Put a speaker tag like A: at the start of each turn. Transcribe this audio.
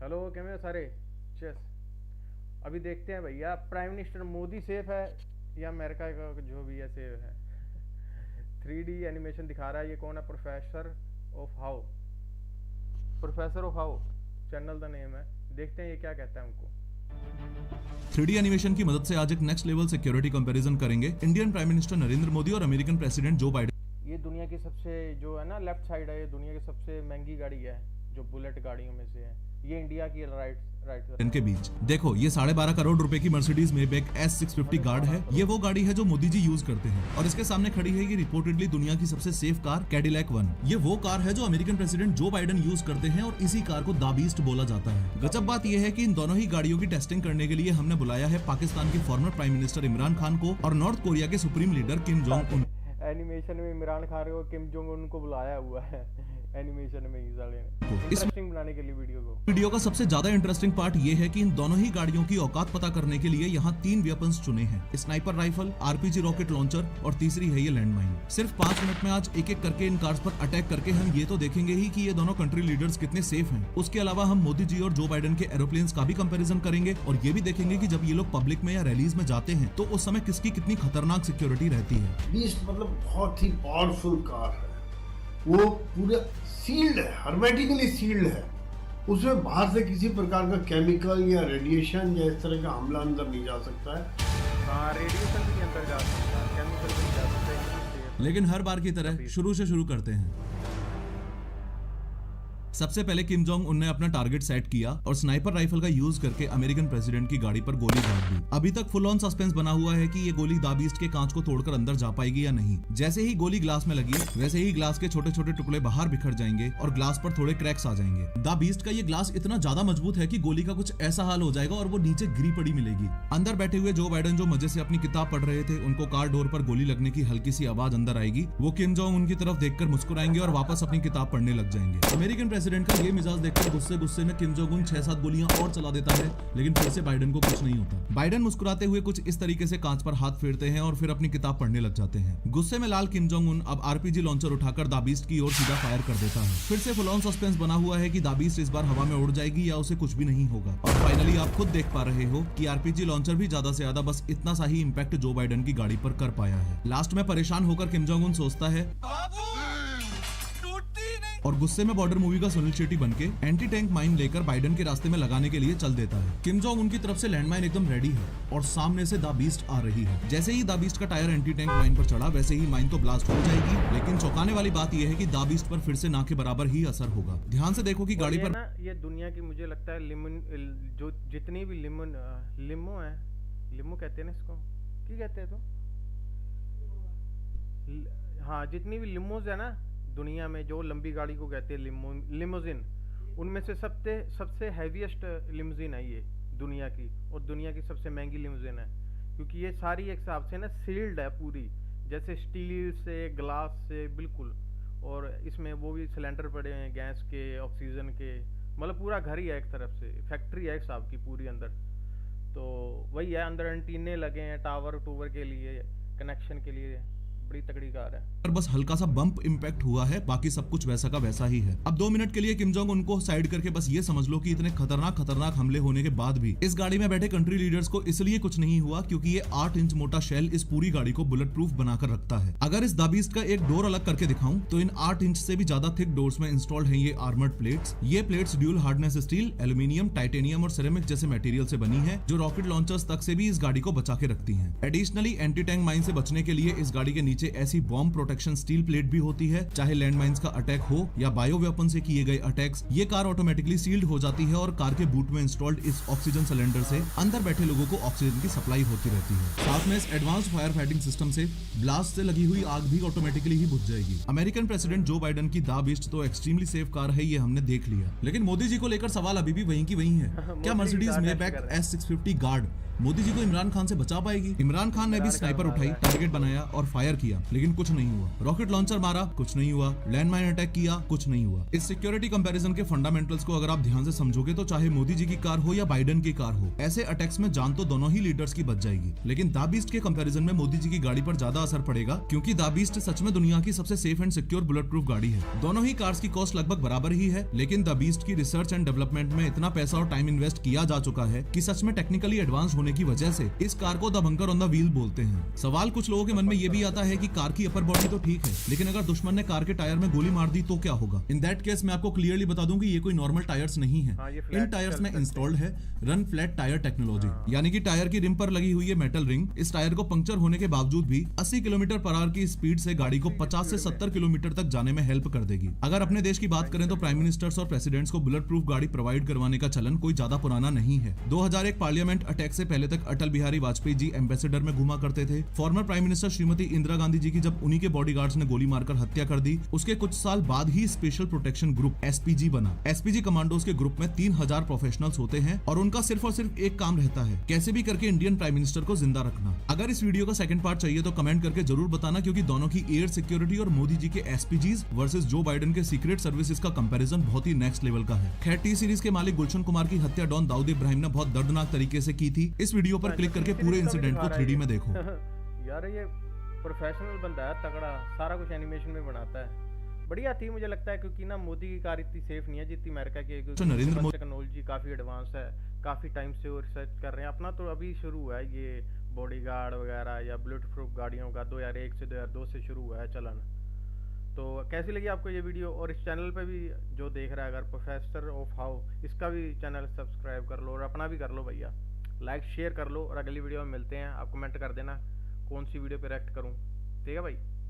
A: Hello कैसे हो सारे। चेस। अभी देखते हैं भैया प्राइम मिनिस्टर मोदी सेफ है या अमेरिका का जो भी है सेफ है। 3D एनिमेशन दिखा रहा है। ये कौन है? प्रोफेसर ऑफ हाउ चैनल का नेम है। देखते हैं ये क्या कहता है हमको।
B: 3D एनिमेशन की मदद से आज एक नेक्स्ट लेवल सिक्योरिटी कंपैरिजन करेंगे Indian prime minister Narendra Modi और अमेरिकन प्रेसिडेंट जो बाइडेन।
A: ये दुनिया की सबसे जो है ना लेफ्ट साइड है, ये दुनिया की सबसे महंगी गाड़ी है जो बुलेट गाड़ियों में से है। ये इंडिया की राइट
B: इनके बीच देखो, ये 12.5 करोड़ रुपए की मर्सिडीज मेबैक S650 गार्ड है। ये वो गाड़ी है जो मोदी जी यूज करते हैं और इसके सामने खड़ी है ये रिपोर्टेडली दुनिया की सबसे सेफ कार कैडिलैक 1। ये वो कार है जो American president Joe Biden use करते हैं और इसी कार को द बीस्ट बोला जाता है। गजब बात यह है कि इन दोनों ही गाड़ियों की टेस्टिंग करने के लिए हमने बुलाया है पाकिस्तान के farmer prime minister Imran Khan को और नॉर्थ कोरिया के supreme leader Kim Jong Un.
A: Animation में इमरान खान को किम जोंग उन को बुलाया हुआ है एनिमेशन में इस साले ने इंटरेस्टिंग बनाने के लिए वीडियो
B: का सबसे ज्यादा इंटरेस्टिंग पार्ट ये है कि इन दोनों ही गाड़ियों की औकात पता करने के लिए यहाँ 3 वेपन्स चुने हैं, sniper rifle, RPG rocket launcher और तीसरी है ये लैंडमाइन। सिर्फ 5 मिनट में आज एक एक करके इन कार्स पर अटैक करके हम ये तो देखेंगे ही कि ये दोनों कंट्री लीडर्स कितने सेफ हैं। उसके अलावा हम मोदी जी और जो बाइडेन के एरोप्लेन्स का भी कंपेरिजन करेंगे और ये भी देखेंगे कि जब ये लोग पब्लिक में या रैलीज में जाते हैं तो उस समय किसकी कितनी खतरनाक सिक्योरिटी रहती है।
C: बीस्ट मतलब बहुत ही पावरफुल कार है, वो पूरा सील्ड है, हर्मेटिकली सील्ड है। उसमें बाहर से किसी प्रकार का केमिकल या रेडिएशन या इस तरह का हमला अंदर नहीं जा सकता है।
A: हाँ, रेडिएशन भी अंदर जा सकता है, केमिकल भी जा सकता है।
B: लेकिन हर बार की तरह शुरू से शुरू करते हैं। सबसे पहले किम जोंग उन ने अपना टारगेट सेट किया और स्नाइपर राइफल का यूज करके अमेरिकन प्रेसिडेंट की गाड़ी पर गोली दाग दी। अभी तक फुल ऑन सस्पेंस बना हुआ है कि ये गोली द बीस्ट के कांच को तोड़कर अंदर जा पाएगी या नहीं। जैसे ही गोली ग्लास में लगी वैसे ही ग्लास के छोटे छोटे टुकड़े बाहर बिखर जाएंगे और ग्लास पर थोड़े क्रैक्स आ जाएंगे। द बीस्ट का ये ग्लास इतना ज्यादा मजबूत है कि गोली का कुछ ऐसा हाल हो जाएगा और वो नीचे गिरी पड़ी मिलेगी। अंदर बैठे हुए जो बाइडेन जो मजे से अपनी किताब पढ़ रहे थे, उनको कार डोर पर गोली लगने की हल्की सी आवाज अंदर आएगी। वो किम जोंग उनकी तरफ देखकर मुस्कुराएंगे और वापस अपनी किताब पढ़ने लग जाएंगे। अमेरिकन प्रेसिडेंट का ये मिजाज देखकर गुस्से में किम जोंग उन 6-7 गोलियां और चला देता है, लेकिन फिर से बाइडेन को कुछ नहीं होता। बाइडेन मुस्कुराते हुए कुछ इस तरीके से कांच पर हाथ फेरते हैं और फिर अपनी किताब पढ़ने लग जाते हैं। गुस्से में लाल किम जोंग उन अब RPG लॉन्चर उठाकर द बीस्ट की ओर सीधा फायर कर देता है। फिर से फुल ऑन सस्पेंस बना हुआ है कि द बीस्ट इस बार हवा में उड़ जाएगी या उसे कुछ भी नहीं होगा। और फाइनली आप खुद देख पा रहे हो कि RPG लॉन्चर भी ज्यादा से ज्यादा बस इतना सा ही इम्पैक्ट जो बाइडेन की गाड़ी पर कर पाया है। लास्ट में परेशान होकर किम जोंग उन सोचता है और गुस्से में बॉर्डर मूवी का सुनील शेट्टी बनके एंटी टैंक माइन लेकर बाइडेन के रास्ते में लगाने के लिए चल देता है। किम जोंग उनकी तरफ से लैंडमाइन एकदम रेडी है और सामने से द बीस्ट आ रही है। जैसे ही द बीस्ट का टायर एंटी टैंक माइन पर चढ़ा वैसे ही माइन तो ब्लास्ट हो जाएगी, लेकिन चौंकाने वाली बात यह है कि द बीस्ट पर फिर से ना के बराबर ही असर होगा। ध्यान से देखो कि गाड़ी पर
A: ये दुनिया की मुझे लगता है जो जितनी भी लिमो है, लिमो कहते हैं ना इसको, क्या कहते हैं तो हाँ, जितनी भी लिमोज है ना दुनिया में, जो लंबी गाड़ी को कहते हैं लिमोजिन, उनमें से सबसे हैवीएस्ट लिमोजिन है ये दुनिया की, और दुनिया की सबसे महंगी लिमोजिन है क्योंकि ये सारी एक हिसाब से ना सील्ड है पूरी, जैसे स्टील से ग्लास से बिल्कुल। और इसमें वो भी सिलेंडर पड़े हैं गैस के, ऑक्सीजन के, मतलब पूरा घर ही है एक तरफ से, फैक्ट्री है एक हिसाब की पूरी अंदर। तो वही है, अंदर एंटीने लगे हैं टावर के लिए, कनेक्शन के लिए। बड़ी तगड़ी कार है।
B: पर बस हल्का सा बम्प इम्पैक्ट हुआ है, बाकी सब कुछ वैसा का वैसा ही है। अब 2 मिनट के लिए किम जोंग उनको साइड करके बस ये समझ लो कि इतने खतरनाक हमले होने के बाद भी इस गाड़ी में बैठे कंट्री लीडर्स को इसलिए कुछ नहीं हुआ क्योंकि ये 8 इंच मोटा शेल इस पूरी गाड़ी को बुलेट प्रूफ बनाकर रखता है। अगर इस द बीस्ट का एक डोर अलग करके दिखाऊं तो इन 8 इंच से भी ज्यादा थिक डोर्स में इंस्टॉल्ड है ये आर्मर्ड प्लेट्स। ये plates dual hardness steel, aluminium, titanium और सिरेमिक जैसे मटेरियल से बनी है, जो रॉकेट लॉन्चर्स तक से भी इस गाड़ी को बचा के रखती है। एडिशनली एंटी टैंक माइन से बचने के लिए इस गाड़ी के नीचे ऐसी बॉम्ब प्रोटेक्शन स्टील प्लेट भी होती है, चाहे लैंडमाइंस का अटैक हो या बायो वेपन से किए गए अटैक्स। ये कार ऑटोमेटिकली सील्ड हो जाती है और कार के बूट में इंस्टॉल्ड इस ऑक्सीजन सिलेंडर से अंदर बैठे लोगों को ऑक्सीजन की सप्लाई होती रहती है। साथ में इस एडवांस फायर फाइटिंग सिस्टम से ब्लास्ट से लगी हुई आग भी ऑटोमेटिकली ही बुझ जाएगी। अमेरिकन प्रेसिडेंट जो बाइडेन की द बीस्ट तो एक्सट्रीमली सेफ कार है, ये हमने देख लिया, लेकिन मोदी जी को लेकर सवाल अभी भी वहीं की वहीं है। क्या Mercedes Maybach S650 guard Modi ji को इमरान खान से बचा पाएगी? इमरान खान ने भी स्नाइपर उठाई, टारगेट बनाया और फायर किया, लेकिन कुछ नहीं हुआ। रॉकेट लॉन्चर मारा, कुछ नहीं हुआ। लैंडमाइन अटैक किया, कुछ नहीं हुआ। इस सिक्योरिटी कंपैरिजन के फंडामेंटल्स को अगर आप ध्यान से समझोगे तो चाहे मोदी जी की कार हो या बाइडेन की कार हो, ऐसे अटैक्स में जान तो दोनों ही लीडर्स की बच जाएगी। लेकिन द बीस्ट के कंपैरिजन में मोदी जी की गाड़ी पर ज्यादा असर पड़ेगा, क्योंकि द बीस्ट सच में दुनिया की सबसे safe and secure bullet proof गाड़ी है। दोनों ही कार्स की कॉस्ट लगभग बराबर ही है, लेकिन द बीस्ट की रिसर्च एंड डेवलपमेंट में इतना पैसा और टाइम इन्वेस्ट किया जा चुका है कि सच में टेक्निकली एडवांस होने की वजह से इस कार को the bunker on the wheel बोलते हैं। सवाल कुछ लोगों के मन में ये भी आता है कि कार की अपर बॉडी तो ठीक है, लेकिन अगर दुश्मन ने कार के टायर में गोली मार दी तो क्या होगा? इन दैट केस मैं आपको क्लियरली बता दूं कि ये कोई नॉर्मल टायर्स नहीं है। इन टायर्स में इंस्टॉल्ड है रन फ्लैट टायर टेक्नोलॉजी, यानी कि टायर की रिम पर लगी हुई है मेटल रिंग। इस टायर को पंक्चर होने के बावजूद भी 80 किलोमीटर पर आवर की स्पीड से गाड़ी को 50 से 70 किलोमीटर तक जाने में हेल्प कर देगी। अगर अपने देश की बात करें तो प्राइम मिनिस्टर्स और प्रेसिडेंट्स को बुलेट प्रूफ गाड़ी प्रोवाइड करवाने का चलन कोई ज्यादा पुराना नहीं है। 2001 पार्लियामेंट अटैक से पहले तक अटल बिहारी वाजपेयी जी एम्बेसडर में घुमा करते थे। Former prime minister Shrimati Indira Gandhi ji की जब उन्हीं के बॉडीगार्ड्स ने गोली मारकर हत्या कर दी, उसके कुछ साल बाद ही स्पेशल प्रोटेक्शन ग्रुप एसपीजी बना। एसपीजी कमांडोज के ग्रुप में 3000 प्रोफेशनल्स होते हैं और उनका सिर्फ और सिर्फ एक काम रहता है, कैसे भी करके इंडियन प्राइम मिनिस्टर को जिंदा रखना। अगर इस वीडियो का सेकंड पार्ट चाहिए तो कमेंट करके जरूर बताना, क्योंकि दोनों की एयर सिक्योरिटी और मोदी जी के एसपीजीज वर्सेस जो बाइडेन के सीक्रेट सर्विसेज का कंपैरिजन बहुत ही नेक्स्ट लेवल का है। खैर, टी सीरीज के मालिक गुलशन कुमार की हत्या डॉन दाऊद इब्राहिम ने बहुत दर्दनाक तरीके से की थी। इस वीडियो पर क्लिक करके पूरे इंसिडेंट को 3D में देखो।
A: यार ये प्रोफेशनल बंदा है, तगड़ा, सारा कुछ एनिमेशन में बनाता है। बढ़िया थी मुझे लगता है, क्योंकि ना मोदी की कार इतनी सेफ नहीं है जितनी अमेरिका की है, क्योंकि
B: नरेंद्र मोदी
A: टेक्नोलॉजी काफी एडवांस है, काफी टाइम से वो रिसर्च कर रहे हैं। अपना तो अभी शुरू हुआ है ये बॉडीगार्ड वगैरह या बुलेट प्रूफ गाड़ियों का 2001 से 2002 से शुरू हुआ है चलन। तो कैसी लगी आपको ये वीडियो? और इस चैनल पे भी जो देख रहा है अगर प्रोफेसर ऑफ हाउ, इसका भी चैनल सब्सक्राइब कर लो और अपना भी कर लो भैया, लाइक शेयर कर लो। और अगली वीडियो में मिलते हैं। आप कमेंट कर देना कौन सी वीडियो पे रिएक्ट करूँ, ठीक है भाई।